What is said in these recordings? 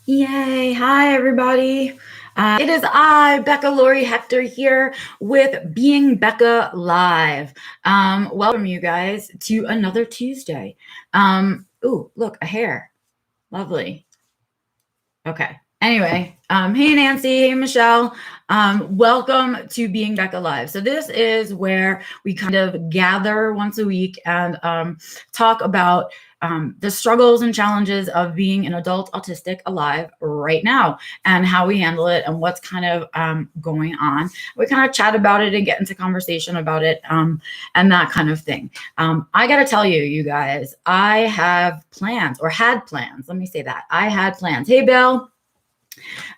Yay. Hi, everybody. It is I, Becca Lori Hector, here with Being Becca Live. Welcome, you guys, to another Tuesday. Ooh, look, a hair. Lovely. Okay. Anyway, hey, Nancy. Hey, Michelle. Welcome to Being Becca Live. So this is where we kind of gather once a week and talk about the struggles and challenges of being an adult autistic alive right now and how we handle it and what's kind of going on. We kind of chat about it and get into conversation about it and that kind of thing. I got to tell you, you guys, I have plans or had plans. Let me say that. I had plans. Hey, Bill.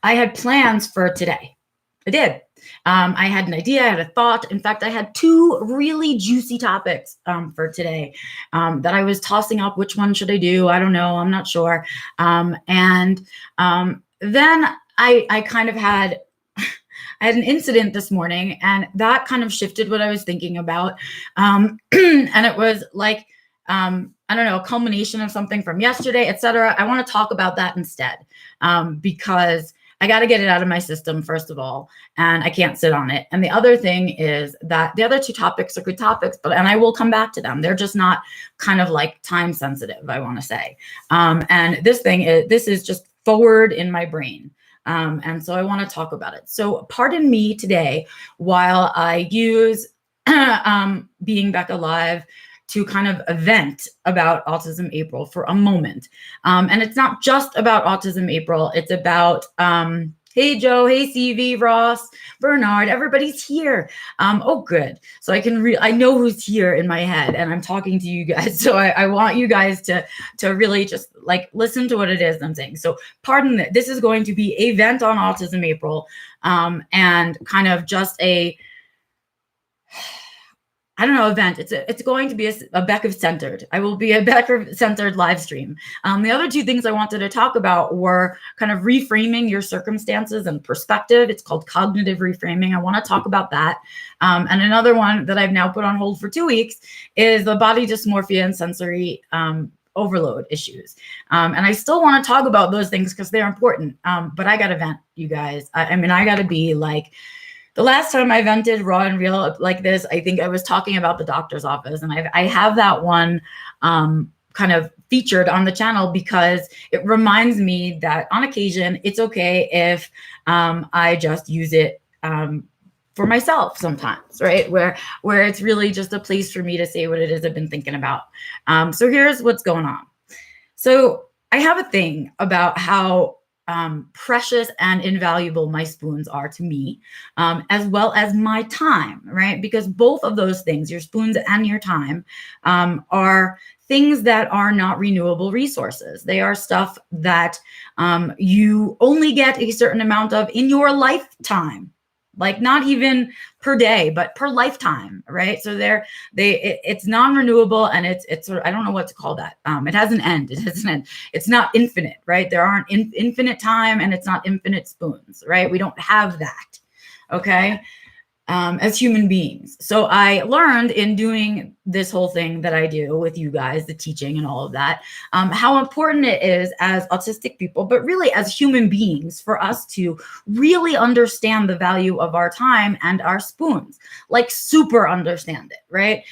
I had plans for today. I did. I had an idea, I had a thought. In fact, I had two really juicy topics for today that I was tossing up. Which one should I do? I don't know. I'm not sure. And then I kind of had I had an incident this morning, and that kind of shifted what I was thinking about. And it was like, I don't know, a culmination of something from yesterday, etc. I want to talk about that instead because I got to get it out of my system, first of all, and I can't sit on it. And the other thing is that the other two topics are good topics, and I will come back to them. They're just not kind of like time sensitive, I want to say. And this is just forward in my brain. And so I want to talk about it. So pardon me today while I use Being Becca Live to kind of vent about Autism April for a moment. And it's not just about Autism April. It's about, hey, Joe, hey, CV, Ross, Bernard, everybody's here. Oh, good. So I know who's here in my head, and I'm talking to you guys. So I want you guys to really just like listen to what it is I'm saying. So pardon that. This is going to be a vent on Autism April and kind of just event. It's going to be a Becca centered. I will be a Becca centered live stream. The other two things I wanted to talk about were kind of reframing your circumstances and perspective. It's called cognitive reframing. I want to talk about that. And another one that I've now put on hold for 2 weeks is the body dysmorphia and sensory overload issues. And I still want to talk about those things because they're important. But I got to vent, you guys. I mean, I got to be like, the last time I vented raw and real like this, I think I was talking about the doctor's office, and I have that one kind of featured on the channel because it reminds me that on occasion, it's okay if I just use it for myself sometimes, right? Where it's really just a place for me to say what it is I've been thinking about. So here's what's going on. So I have a thing about how precious and invaluable my spoons are to me, as well as my time, right? Because both of those things, your spoons and your time, are things that are not renewable resources. They are stuff that you only get a certain amount of in your lifetime. Like not even per day, but per lifetime, right? So it's non-renewable, and it's sort of, I don't know what to call that. It has an end. It has an end. It's not infinite, right? There aren't infinite time, and it's not infinite spoons, right? We don't have that, okay? As human beings. So I learned in doing this whole thing that I do with you guys, the teaching and all of that, how important it is as autistic people, but really as human beings, for us to really understand the value of our time and our spoons, like super understand it, right?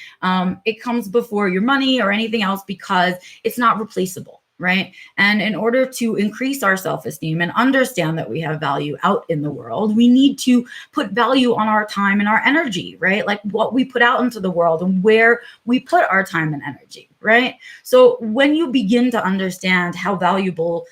It comes before your money or anything else because it's not replaceable. Right. And in order to increase our self-esteem and understand that we have value out in the world, we need to put value on our time and our energy, right? Like what we put out into the world and where we put our time and energy, right? So when you begin to understand how valuable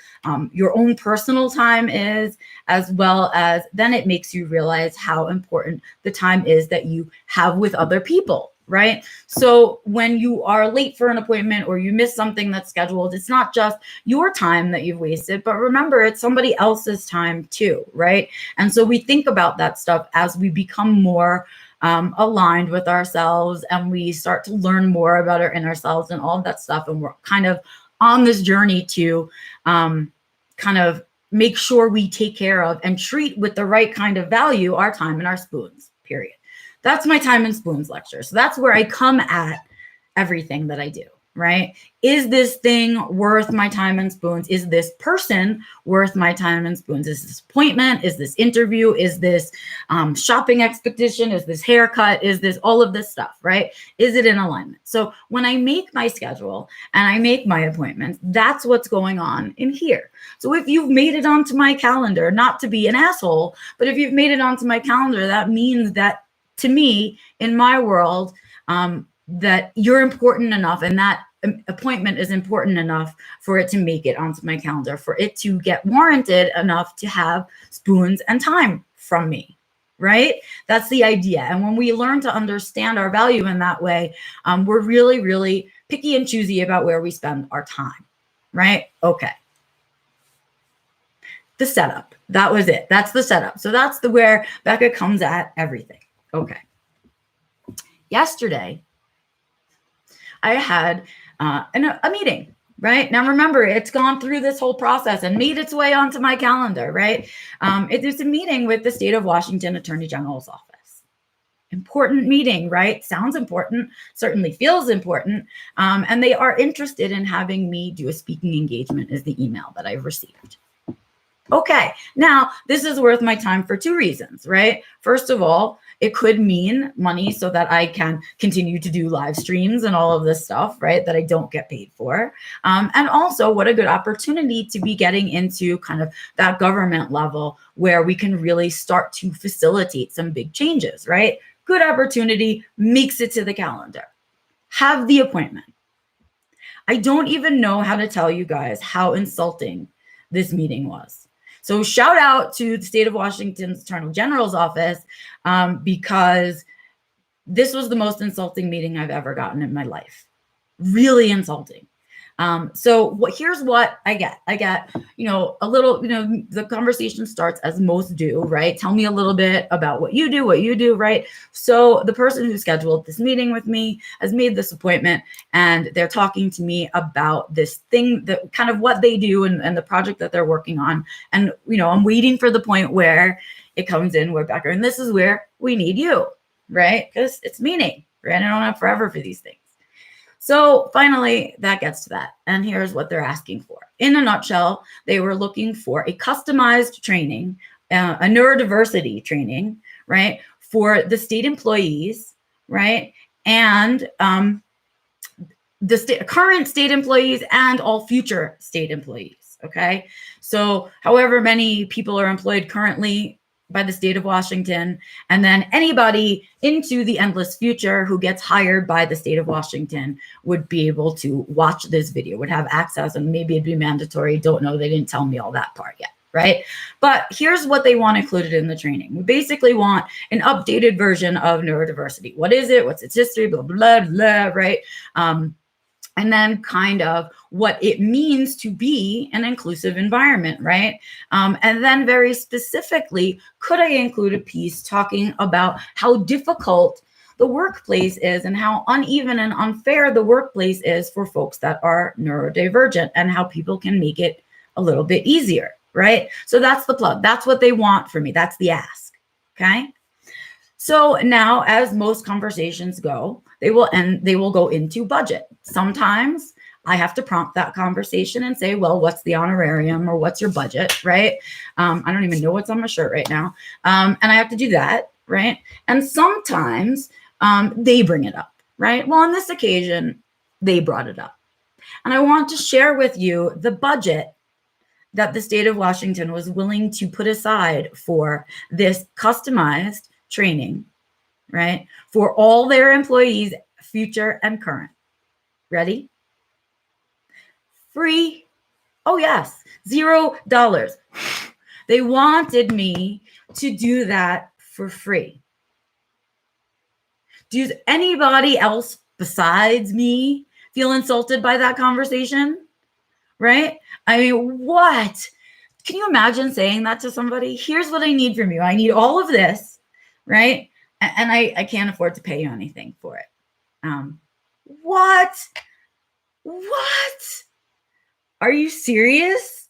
your own personal time is, as well as then it makes you realize how important the time is that you have with other people. Right? So when you are late for an appointment or you miss something that's scheduled, it's not just your time that you've wasted, but remember, it's somebody else's time too, right? And so we think about that stuff as we become more aligned with ourselves and we start to learn more about our inner selves and all of that stuff. And we're kind of on this journey to kind of make sure we take care of and treat with the right kind of value our time and our spoons, period. That's my time and spoons lecture. So that's where I come at everything that I do. right? Is this thing worth my time and spoons? Is this person worth my time and spoons? Is this appointment? Is this interview? Is this shopping expedition? Is this haircut? Is this all of this stuff, right? Is it in alignment? So when I make my schedule and I make my appointments, that's what's going on in here. So if you've made it onto my calendar, not to be an asshole, but if you've made it onto my calendar, that means that to me, in my world, that you're important enough and that appointment is important enough for it to make it onto my calendar, for it to get warranted enough to have spoons and time from me, right? That's the idea. And when we learn to understand our value in that way, we're really, really picky and choosy about where we spend our time, right? Okay. The setup. That was it. That's the setup. So that's the where Becca comes at everything. Okay. Yesterday, I had a meeting, right? Now, remember, it's gone through this whole process and made its way onto my calendar, right? It is a meeting with the State of Washington Attorney General's office. Important meeting, right? Sounds important, certainly feels important. And they are interested in having me do a speaking engagement is the email that I've received. Okay, now this is worth my time for two reasons, right? First of all, it could mean money so that I can continue to do live streams and all of this stuff, right? That I don't get paid for. And also what a good opportunity to be getting into kind of that government level where we can really start to facilitate some big changes, right? Good opportunity, makes it to the calendar. Have the appointment. I don't even know how to tell you guys how insulting this meeting was. So shout out to the State of Washington's Attorney General's office because this was the most insulting meeting I've ever gotten in my life. Really insulting. Here's what I get. I get, a little, the conversation starts as most do, right? Tell me a little bit about what you do, right? So the person who scheduled this meeting with me has made this appointment and they're talking to me about this thing, that kind of what they do and the project that they're working on. And, I'm waiting for the point where it comes in where Becca, and this is where we need you, right? Because it's meeting, right? I don't have forever for these things. So finally, that gets to that. And here's what they're asking for. In a nutshell, they were looking for a customized training, a neurodiversity training, right, for the state employees, right, and the current state employees and all future state employees, okay? So however many people are employed currently by the state of Washington, and then anybody into the endless future who gets hired by the state of Washington would be able to watch this video, would have access, and maybe it'd be mandatory. Don't know. They didn't tell me all that part yet, right? But here's what they want included in the training. We basically want an updated version of neurodiversity. What is it? What's its history? Blah, blah, blah, right? And then kind of what it means to be an inclusive environment, right? And then very specifically, could I include a piece talking about how difficult the workplace is and how uneven and unfair the workplace is for folks that are neurodivergent and how people can make it a little bit easier, right? So that's the plug. That's what they want from me. That's the ask, okay? So now, as most conversations go, they will go into budget. Sometimes I have to prompt that conversation and say, well, what's the honorarium or what's your budget, right? I don't even know what's on my shirt right now. And I have to do that, right? And sometimes they bring it up, right? Well, on this occasion, they brought it up. And I want to share with you the budget that the state of Washington was willing to put aside for this customized training, right? For all their employees, future and current. Ready? Free. Oh, yes. $0. They wanted me to do that for free. Does anybody else besides me feel insulted by that conversation? Right? I mean, what? Can you imagine saying that to somebody? Here's what I need from you. I need all of this, right? And I can't afford to pay you anything for it. What? Are you serious?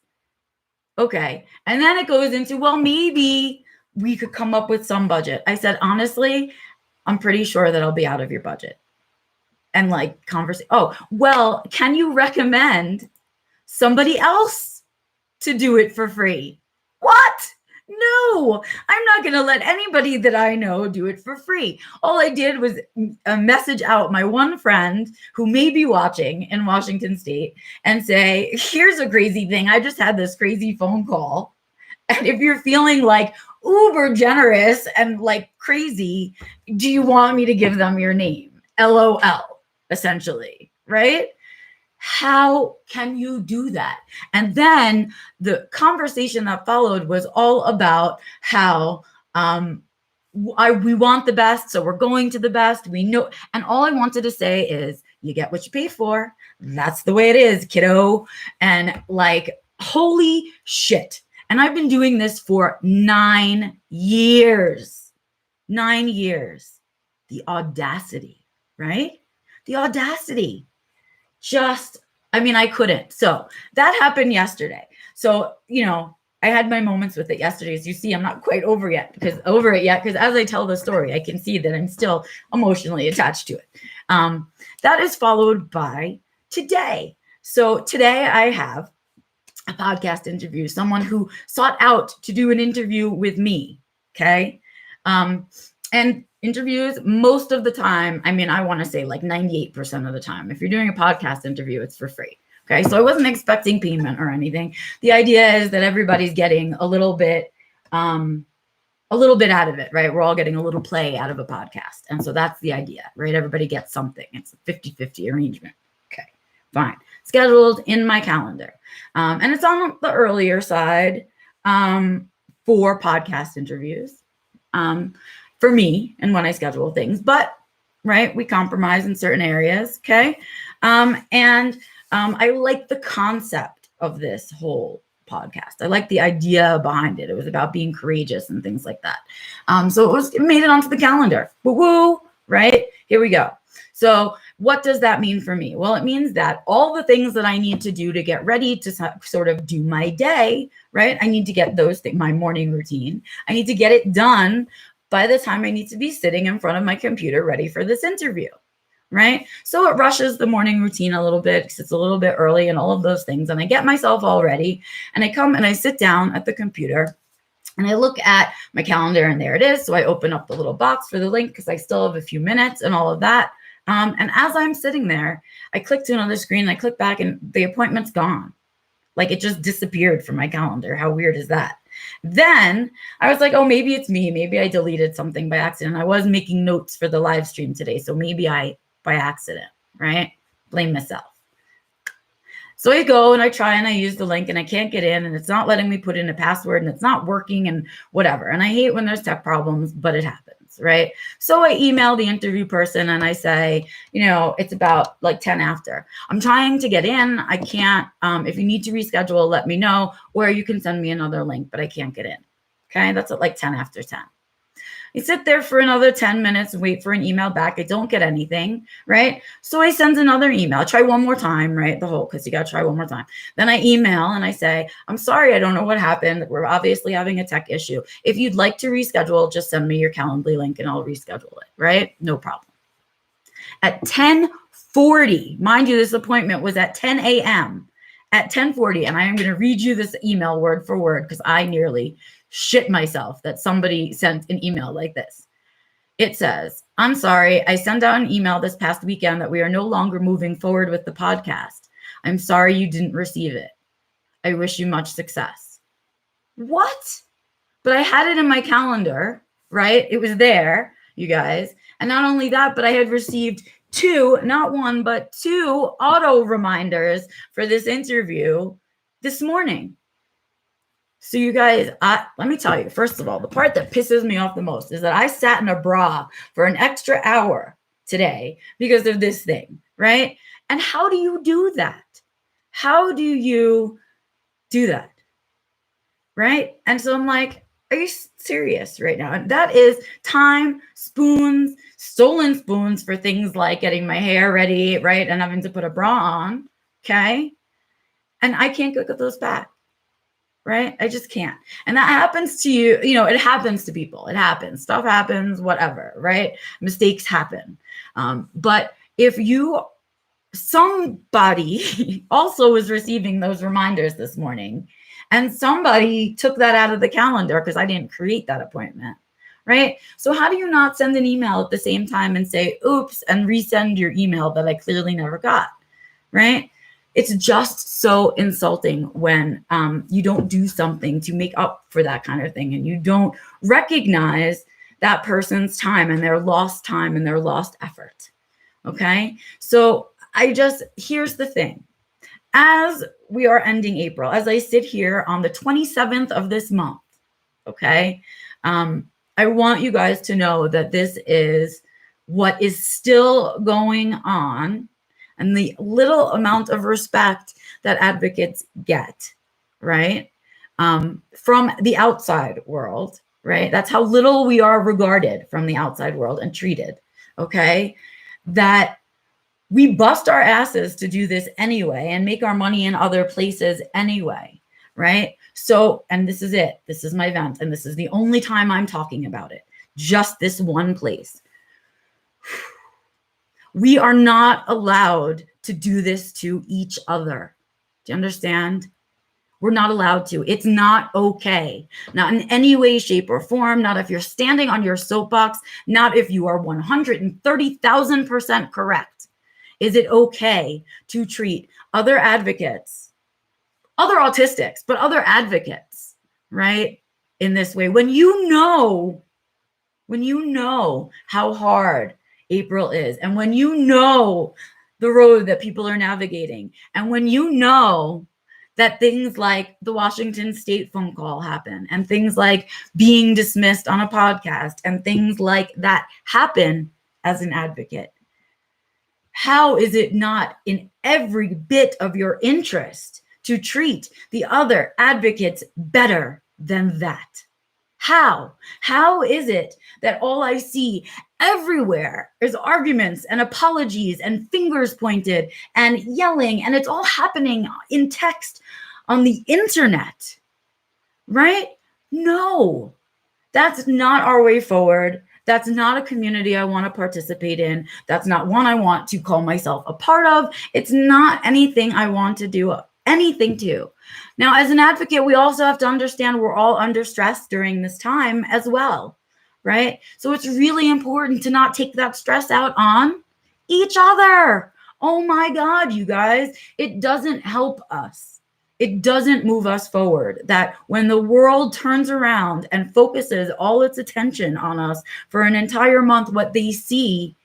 Okay. And then it goes into, well, maybe we could come up with some budget. I said, honestly, I'm pretty sure that I'll be out of your budget. and like conversation. Oh, well, can you recommend somebody else to do it for free? What? No, I'm not going to let anybody that I know do it for free. All I did was message out my one friend who may be watching in Washington State and say, here's a crazy thing. I just had this crazy phone call. And if you're feeling like uber generous and like crazy, do you want me to give them your name? LOL, essentially, right? How can you do that? And then the conversation that followed was all about how we want the best, so we're going to the best. We know, and all I wanted to say is, you get what you pay for. That's the way it is, kiddo. And like, holy shit. And I've been doing this for 9 years. 9 years. The audacity, right? The audacity. I couldn't. So that happened yesterday. So, I had my moments with it yesterday. As you see, I'm not quite over it yet because as I tell the story, I can see that I'm still emotionally attached to it. That is followed by today. So today I have a podcast interview, someone who sought out to do an interview with me. Okay. And interviews, most of the time, I want to say like 98% of the time, if you're doing a podcast interview, it's for free. Okay. So I wasn't expecting payment or anything. The idea is that everybody's getting a little bit out of it, right? We're all getting a little play out of a podcast. And so that's the idea, right? Everybody gets something. It's a 50-50 arrangement. Okay, fine. Scheduled in my calendar. And it's on the earlier side for podcast interviews. For me and when I schedule things, but right, we compromise in certain areas. Okay. I like the concept of this whole podcast. I like the idea behind it. It was about being courageous and things like that. So it made it onto the calendar. Woo-woo, right? Here we go. So what does that mean for me? Well, it means that all the things that I need to do to get ready to sort of do my day, right? I need to get those things, my morning routine. I need to get it done by the time I need to be sitting in front of my computer ready for this interview, right? So it rushes the morning routine a little bit because it's a little bit early and all of those things. And I get myself all ready and I come and I sit down at the computer and I look at my calendar and there it is. So I open up the little box for the link because I still have a few minutes and all of that. And as I'm sitting there, I click to another screen, I click back and the appointment's gone. Like it just disappeared from my calendar. How weird is that? Then I was like, oh, maybe it's me. Maybe I deleted something by accident. I was making notes for the live stream today. So maybe I, by accident, right? Blame myself. So I go and I try and I use the link and I can't get in and it's not letting me put in a password and it's not working and whatever. And I hate when there's tech problems, but it happens, right? So I email the interview person and I say, it's about like 10 after. I'm trying to get in. I can't, if you need to reschedule, let me know, or you can send me another link, but I can't get in. Okay. That's at like 10 after 10. I sit there for another 10 minutes and wait for an email back. I don't get anything, right? So I send another email. I try one more time, right? Because you got to try one more time. Then I email and I say, I'm sorry, I don't know what happened. We're obviously having a tech issue. If you'd like to reschedule, just send me your Calendly link and I'll reschedule it, right? No problem. At 10:40, mind you, this appointment was at 10 a.m. At 10:40, and I am going to read you this email word for word because I nearly shit myself that somebody sent an email like this. It says, I'm sorry, I sent out an email this past weekend that we are no longer moving forward with the podcast. I'm sorry you didn't receive it. I wish you much success. What? But I had it in my calendar, right? It was there, you guys. And not only that, but I had received 2, not 1, but 2 auto reminders for this interview this morning. So you guys, let me tell you, first of all, the part that pisses me off the most is that I sat in a bra for an extra hour today because of this thing, right? And how do you do that? How do you do that? Right? And so I'm like, are you serious right now? And that is time, spoons, stolen spoons for things like getting my hair ready, right? And having to put a bra on, okay? And I can't get those back. Right? I just can't. And that happens to you. It happens to people. It happens. Stuff happens, whatever, right? Mistakes happen. But if somebody also was receiving those reminders this morning, and somebody took that out of the calendar because I didn't create that appointment, right? So how do you not send an email at the same time and say, oops, and resend your email that I clearly never got, right? It's just so insulting when you don't do something to make up for that kind of thing, and you don't recognize that person's time and their lost time and their lost effort. Okay, so here's the thing. As we are ending April, as I sit here on the 27th of this month, okay, I want you guys to know that this is what is still going on, and the little amount of respect that advocates get, right, from the outside world, right? That's how little we are regarded from the outside world and treated, okay? That we bust our asses to do this anyway and make our money in other places anyway, right? So, and this is it. This is my event, and this is the only time I'm talking about it. Just this one place. We are not allowed to do this to each other. Do you understand? We're not allowed to. It's not okay. Not in any way, shape, or form. Not if you're standing on your soapbox. Not if you are 130,000% correct. Is it okay to treat other advocates, other autistics, but other advocates, right, in this way? When you know how hard April is, and when you know the road that people are navigating, and when you know that things like the Washington State phone call happen, and things like being dismissed on a podcast, and things like that happen as an advocate, how is it not in every bit of your interest to treat the other advocates better than that? How? How is it that all I see everywhere is arguments and apologies and fingers pointed and yelling, and it's all happening in text on the internet, right? No, that's not our way forward. That's not a community I want to participate in. That's not one I want to call myself a part of. It's not anything I want to do anything to. Now, as an advocate, we also have to understand we're all under stress during this time as well, right? So it's really important to not take that stress out on each other. Oh my God, you guys, it doesn't help us. It doesn't move us forward. That when the world turns around and focuses all its attention on us for an entire month, what they see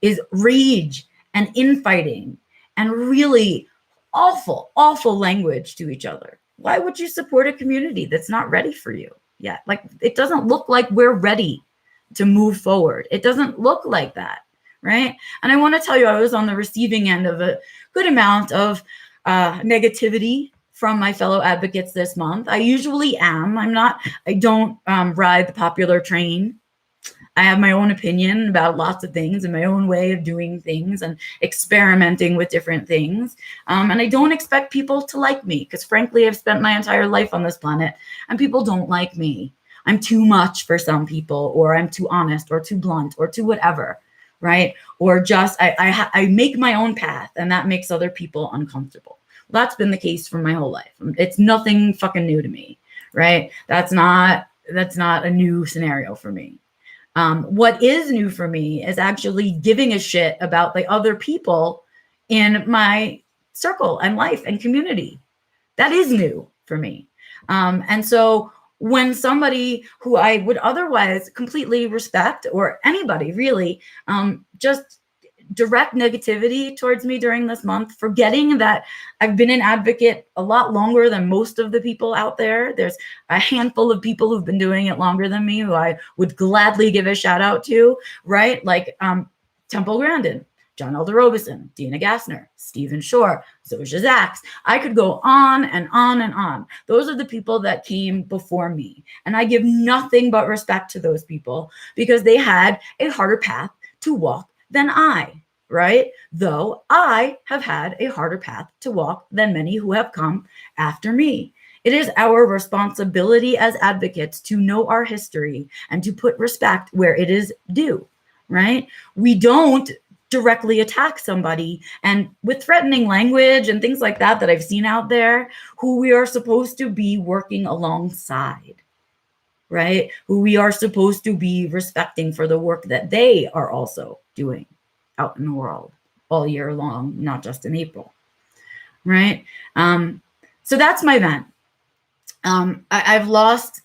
is rage and infighting and really awful, awful language to each other. Why would you support a community that's not ready for you yet? Like, it doesn't look like we're ready to move forward. It doesn't look like that, right? And I want to tell you, I was on the receiving end of a good amount of negativity from my fellow advocates this month. I usually am. I don't ride the popular train. I have my own opinion about lots of things and my own way of doing things and experimenting with different things. And I don't expect people to like me because, frankly, I've spent my entire life on this planet and people don't like me. I'm too much for some people, or I'm too honest or too blunt or too whatever, right? Or just I make my own path, and that makes other people uncomfortable. Well, that's been the case for my whole life. It's nothing fucking new to me, right? That's not a new scenario for me. What is new for me is actually giving a shit about the other people in my circle and life and community. That is new for me. And so when somebody who I would otherwise completely respect, or anybody really, just direct negativity towards me during this month, forgetting that I've been an advocate a lot longer than most of the people out there. There's a handful of people who've been doing it longer than me who I would gladly give a shout out to, right? Like Temple Grandin, John Elder Robeson, Dina Gassner, Stephen Shore, Zoja Zaks. I could go on and on and on. Those are the people that came before me. And I give nothing but respect to those people because they had a harder path to walk than I, right? Though I have had a harder path to walk than many who have come after me. It is our responsibility as advocates to know our history and to put respect where it is due, right? We don't directly attack somebody and with threatening language and things like that I've seen out there, who we are supposed to be working alongside, right? Who we are supposed to be respecting for the work that they are also doing out in the world all year long, not just in April, right? So that's my vent. I've lost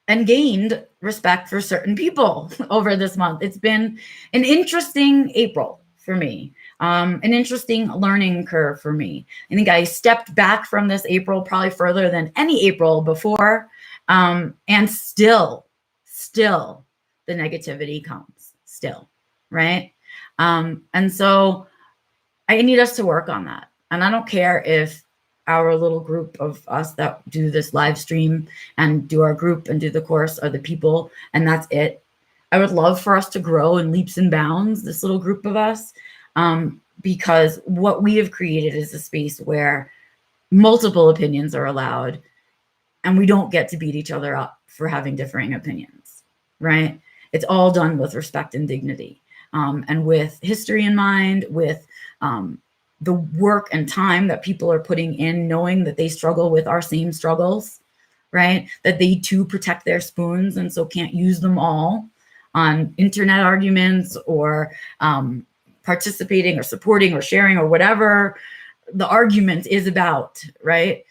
and gained respect for certain people over this month. It's been an interesting April for me, an interesting learning curve for me. I think I stepped back from this April probably further than any April before, and still the negativity comes still, right? And so I need us to work on that. And I don't care if our little group of us that do this live stream and do our group and do the course are the people, and that's it. I would love for us to grow in leaps and bounds, this little group of us, because what we have created is a space where multiple opinions are allowed, and we don't get to beat each other up for having differing opinions, right? It's all done with respect and dignity, and with history in mind, with the work and time that people are putting in, knowing that they struggle with our same struggles, right? That they too protect their spoons and so can't use them all on internet arguments or participating or supporting or sharing or whatever the argument is about, right?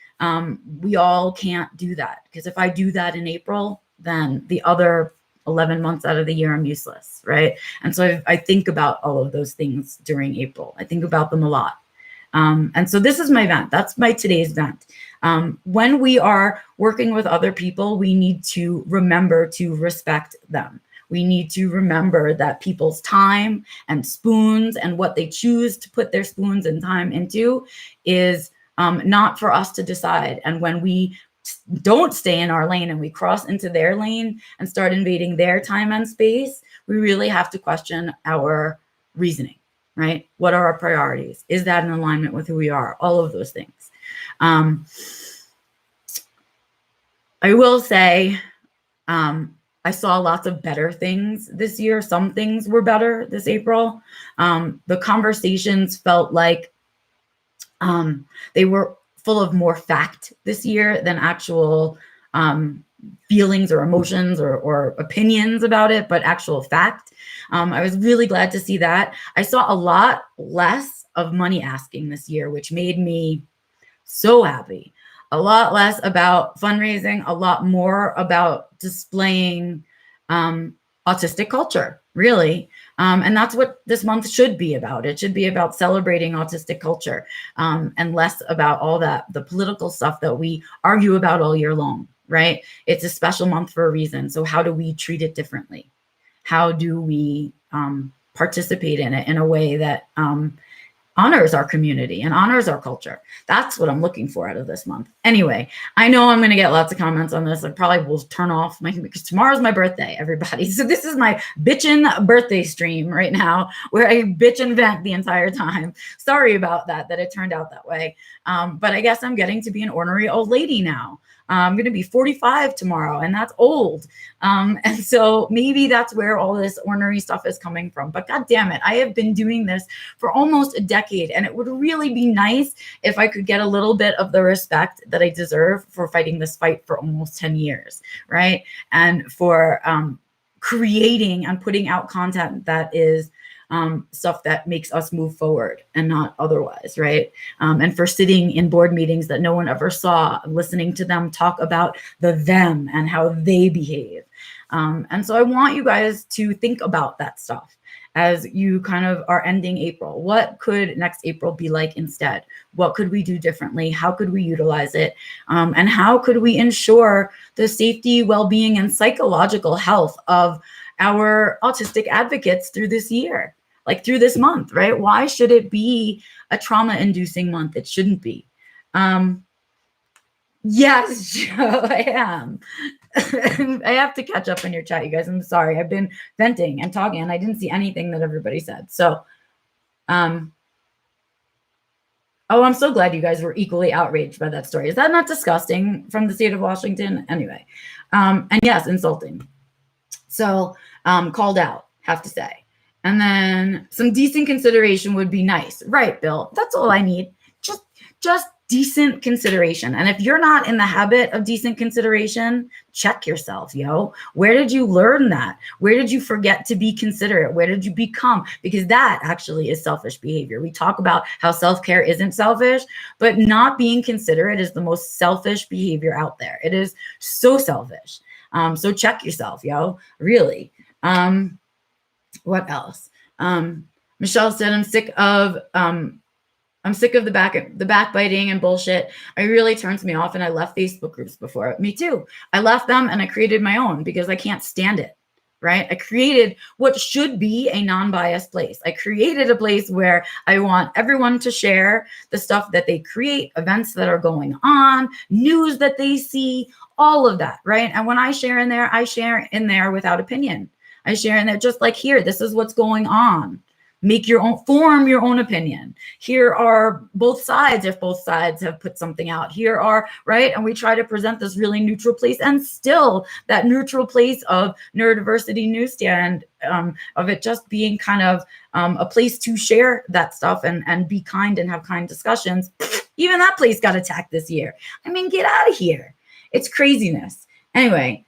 We all can't do that, because if I do that in April, then the other 11 months out of the year I'm useless, right? And so I think about all of those things during April. I think about them a lot. And so this is my vent. That's my today's vent. When we are working with other people, we need to remember to respect them. We need to remember that people's time and spoons and what they choose to put their spoons and time into is not for us to decide. And when we don't stay in our lane and we cross into their lane and start invading their time and space, we really have to question our reasoning, right? What are our priorities? Is that in alignment with who we are? All of those things. I will say, I saw lots of better things this year. Some things were better this April. The conversations felt like they were full of more fact this year than actual feelings or emotions or opinions about it, but actual fact. I was really glad to see that. I saw a lot less of money asking this year, which made me so happy. A lot less about fundraising, a lot more about displaying autistic culture, really. And that's what this month should be about. It should be about celebrating autistic culture, and less about all that, the political stuff that we argue about all year long, right? It's a special month for a reason. So how do we treat it differently? How do we participate in it in a way that honors our community and honors our culture? That's what I'm looking for out of this month. Anyway, I know I'm going to get lots of comments on this. I probably will turn off because tomorrow's my birthday, everybody. So this is my bitchin' birthday stream right now, where I bitch and vent the entire time. Sorry about that it turned out that way. But I guess I'm getting to be an ornery old lady now. I'm going to be 45 tomorrow, and that's old. And so maybe that's where all this ornery stuff is coming from. But God damn it, I have been doing this for almost a decade, and it would really be nice if I could get a little bit of the respect that I deserve for fighting this fight for almost 10 years, right? And for creating and putting out content that is stuff that makes us move forward and not otherwise, right? And for sitting in board meetings that no one ever saw, listening to them talk about them and how they behave. And so I want you guys to think about that stuff as you kind of are ending April. What could next April be like instead? What could we do differently? How could we utilize it? And how could we ensure the safety, well-being, and psychological health of our autistic advocates through this year? Like through this month, right? Why should it be a trauma-inducing month? It shouldn't be. Yes, Joe, I am. I have to catch up in your chat, you guys. I'm sorry. I've been venting and talking, and I didn't see anything that everybody said. So, oh, I'm so glad you guys were equally outraged by that story. Is that not disgusting from the state of Washington? Anyway, and yes, insulting. So, called out, have to say. And then some decent consideration would be nice. Right, Bill. That's all I need. Just decent consideration. And if you're not in the habit of decent consideration, check yourself, yo. Where did you learn that? Where did you forget to be considerate? Where did you become? Because that actually is selfish behavior. We talk about how self-care isn't selfish, but not being considerate is the most selfish behavior out there. It is so selfish. So check yourself, yo, really. What else? Michelle said, I'm sick of the backbiting and bullshit. It really turns me off, and I left Facebook groups before. Me too. I left them and I created my own because I can't stand it, right? I created what should be a non-biased place. I created a place where I want everyone to share the stuff that they create, events that are going on, news that they see, all of that, right? And when I share in there without opinion. I share in there just like here, this is what's going on. Make your own, form your own opinion. Here are both sides, if both sides have put something out. Here are, right? And we try to present this really neutral place, and still that neutral place of neurodiversity newsstand, of it just being kind of a place to share that stuff and be kind and have kind discussions. Even that place got attacked this year. I mean, get out of here. It's craziness. Anyway,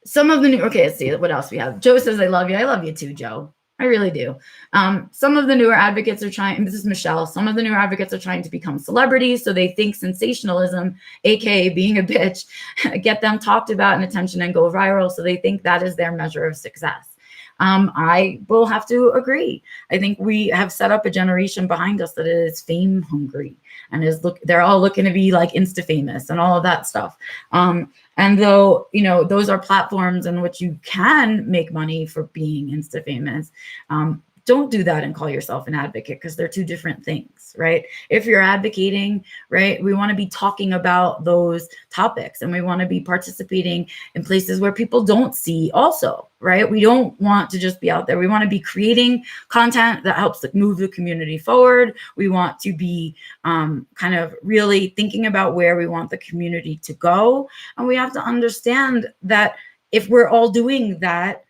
some of the new, okay, let's see what else we have. Joe says, I love you. I love you too, Joe. I really do. Some of the newer advocates are trying, and this is Michelle, some of the newer advocates are trying to become celebrities. So they think sensationalism, AKA being a bitch, get them talked about and attention and go viral. So they think that is their measure of success. I will have to agree. I think we have set up a generation behind us that is fame hungry and they're all looking to be like Insta famous and all of that stuff. And though, you know, those are platforms in which you can make money for being Insta famous, don't do that and call yourself an advocate, because they're two different things, right? If you're advocating, right, we want to be talking about those topics, and we want to be participating in places where people don't see also, right? We don't want to just be out there. We want to be creating content that helps move the community forward. We want to be kind of really thinking about where we want the community to go. And we have to understand that if we're all doing that,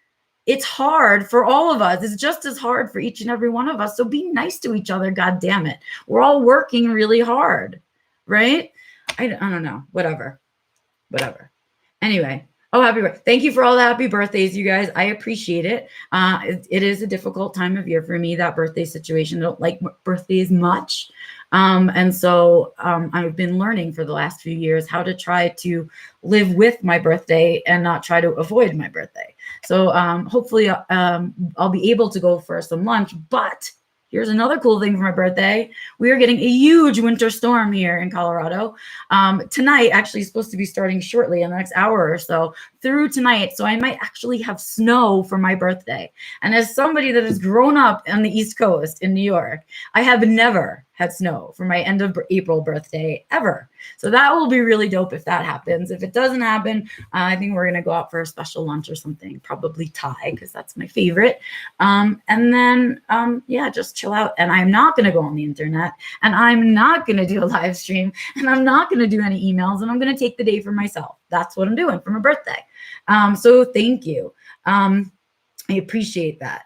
it's hard for all of us. It's just as hard for each and every one of us. So be nice to each other. God damn it. We're all working really hard, right? I don't know. Whatever. Anyway. Oh, happy birthday. Thank you for all the happy birthdays, you guys. I appreciate it. It is a difficult time of year for me, that birthday situation. I don't like birthdays much. And so I've been learning for the last few years how to try to live with my birthday and not try to avoid my birthday. So hopefully I'll be able to go for some lunch. But here's another cool thing for my birthday. We are getting a huge winter storm here in Colorado. Tonight actually is supposed to be starting shortly in the next hour or so through tonight. So I might actually have snow for my birthday. And as somebody that has grown up on the East Coast in New York, I have never had snow for my end of April birthday ever. So that will be really dope if that happens. If it doesn't happen, I think we're going to go out for a special lunch or something, probably Thai, because that's my favorite. And then, yeah, just chill out. And I'm not going to go on the internet, and I'm not going to do a live stream, and I'm not going to do any emails, and I'm going to take the day for myself. That's what I'm doing for my birthday. So thank you. I appreciate that.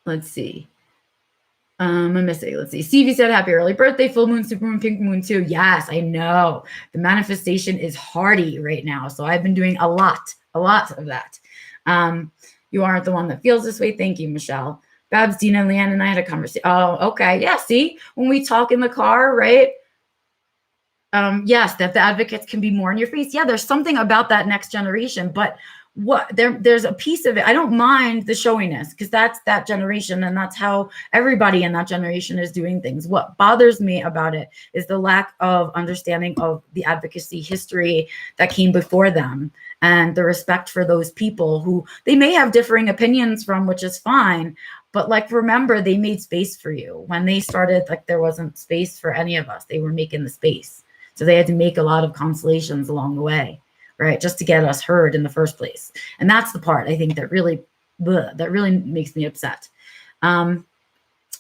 Let's see. I'm missing. Let's see. Stevie said, happy early birthday, full moon, super moon, pink moon too. Yes, I know. The manifestation is hardy right now. So I've been doing a lot of that. You aren't the one that feels this way. Thank you, Michelle. Babs, Dina, Leanne, and I had a conversation. Oh, okay. Yeah, see, when we talk in the car, right? Yes, that the advocates can be more in your face. Yeah, there's something about that next generation, but there's a piece of it. I don't mind the showiness, because that's that generation, and that's how everybody in that generation is doing things. What bothers me about it is the lack of understanding of the advocacy history that came before them, and the respect for those people who they may have differing opinions from, which is fine. But like, remember, they made space for you. When they started, like, there wasn't space for any of us. They were making the space. So they had to make a lot of consolations along the way, right? Just to get us heard in the first place. And that's the part I think that really makes me upset.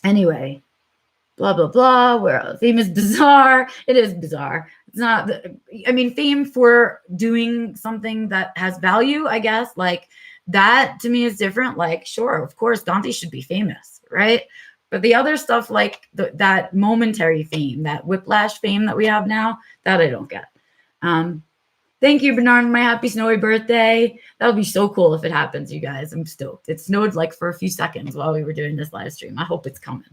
Anyway, blah, blah, blah, where fame is bizarre. It is bizarre. It's not, I mean, fame for doing something that has value, I guess, like that to me is different. Like, sure, of course, Dante should be famous, right? But the other stuff, like that momentary fame, that whiplash fame that we have now, that I don't get. Thank you, Bernard, my happy snowy birthday. That would be so cool if it happens, you guys. I'm stoked. It snowed like for a few seconds while we were doing this live stream. I hope it's coming.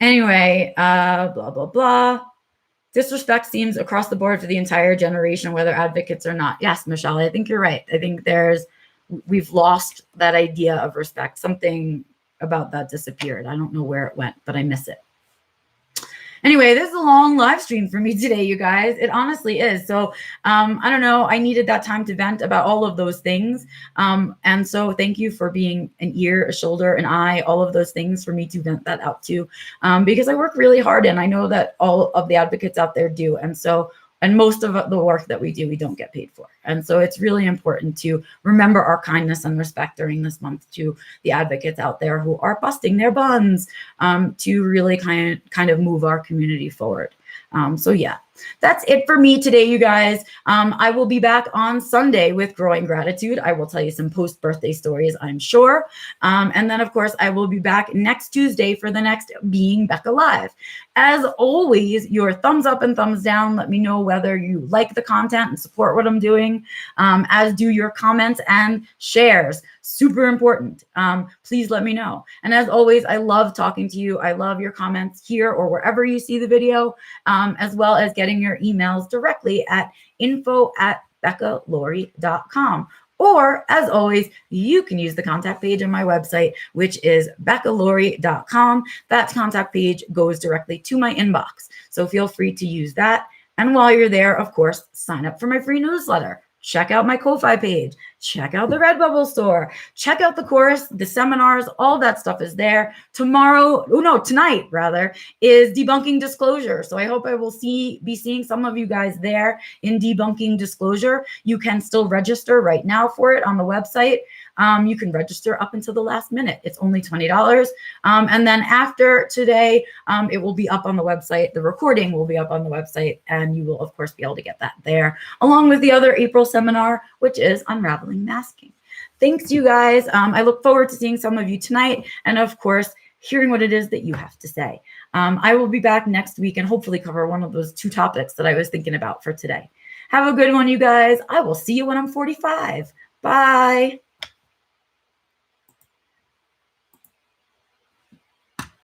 Anyway, blah, blah, blah. Disrespect seems across the board for the entire generation, whether advocates or not. Yes, Michelle, I think you're right. I think we've lost that idea of respect. Something about that disappeared. I don't know where it went, but I miss it. Anyway, this is a long live stream for me today, you guys. It honestly is. So I don't know. I needed that time to vent about all of those things. And so thank you for being an ear, a shoulder, an eye, all of those things for me to vent that out to, because I work really hard and I know that all of the advocates out there do. And so, and most of the work that we do, we don't get paid for. And so it's really important to remember our kindness and respect during this month to the advocates out there who are busting their buns to really kind of move our community forward. So yeah, that's it for me today, you guys. I will be back on Sunday with Growing Gratitude. I will tell you some post-birthday stories, I'm sure. And then, of course, I will be back next Tuesday for the next Being Becca Live. As always, your thumbs up and thumbs down. Let me know whether you like the content and support what I'm doing, as do your comments and shares. Super important. Please let me know. And as always, I love talking to you. I love your comments here or wherever you see the video, as well as getting your emails directly at info@beccalaurie.com. Or, as always, you can use the contact page on my website, which is beccalaurie.com. That contact page goes directly to my inbox. So feel free to use that. And while you're there, of course, sign up for my free newsletter. Check out my Ko-Fi page. Check out the Redbubble store. Check out the course, the seminars, all that stuff is there. Tonight rather, is Debunking Disclosure. So I hope I will be seeing some of you guys there in Debunking Disclosure. You can still register right now for it on the website. You can register up until the last minute. It's only $20. And then after today, it will be up on the website. The recording will be up on the website, and you will, of course, be able to get that there, along with the other April seminar, which is Unraveling Masking. Thanks, you guys. I look forward to seeing some of you tonight, and of course, hearing what it is that you have to say. I will be back next week and hopefully cover one of those 2 topics that I was thinking about for today. Have a good one, you guys. I will see you when I'm 45. Bye.